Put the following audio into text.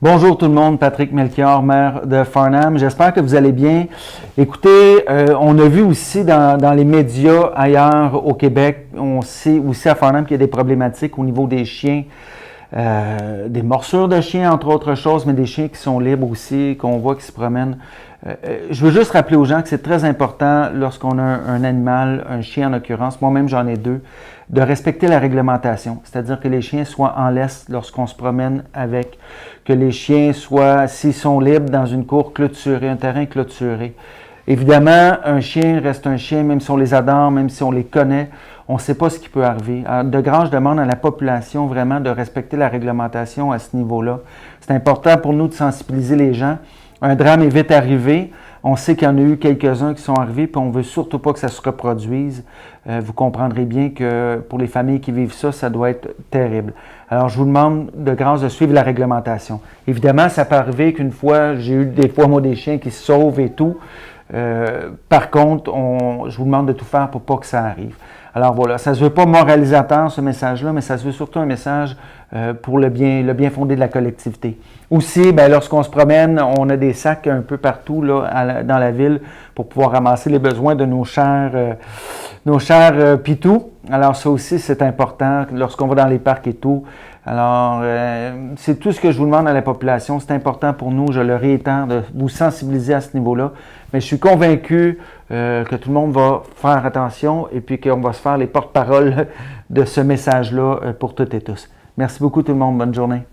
Bonjour tout le monde, Patrick Melchior, maire de Farnham. J'espère que vous allez bien. Écoutez, on a vu aussi dans les médias ailleurs au Québec, on sait aussi à Farnham qu'il y a des problématiques au niveau des chiens, des morsures de chiens entre autres choses, mais des chiens qui sont libres aussi, qu'on voit qui se promènent. Je veux juste rappeler aux gens que c'est très important lorsqu'on a un animal, un chien en l'occurrence, moi-même j'en ai deux, de respecter la réglementation, c'est-à-dire que les chiens soient en laisse lorsqu'on se promène avec, que les chiens soient, s'ils sont libres, dans une cour clôturée, un terrain clôturé. Évidemment, un chien reste un chien, même si on les adore, même si on les connaît, on ne sait pas ce qui peut arriver. Alors, de grâce, je demande à la population vraiment de respecter la réglementation à ce niveau-là. C'est important pour nous de sensibiliser les gens. Un drame est vite arrivé. On sait qu'il y en a eu quelques-uns qui sont arrivés, puis on ne veut surtout pas que ça se reproduise. Vous comprendrez bien que pour les familles qui vivent ça, ça doit être terrible. Alors, je vous demande de grâce de suivre la réglementation. Évidemment, ça peut arriver qu'une fois, j'ai eu des fois, moi, des chiens qui se sauvent et tout. Par contre, je vous demande de tout faire pour pas que ça arrive. Alors voilà, ça ne se veut pas moralisateur ce message-là, mais ça se veut surtout un message pour le bien fondé de la collectivité. Aussi, lorsqu'on se promène, on a des sacs un peu partout là, dans la ville pour pouvoir ramasser les besoins de nos chers pitous. Alors ça aussi, c'est important lorsqu'on va dans les parcs et tout. Alors, c'est tout ce que je vous demande à la population. C'est important pour nous, je le réitère, de vous sensibiliser à ce niveau-là. Mais je suis convaincu que tout le monde va faire attention et puis qu'on va se faire les porte-paroles de ce message-là pour toutes et tous. Merci beaucoup tout le monde. Bonne journée.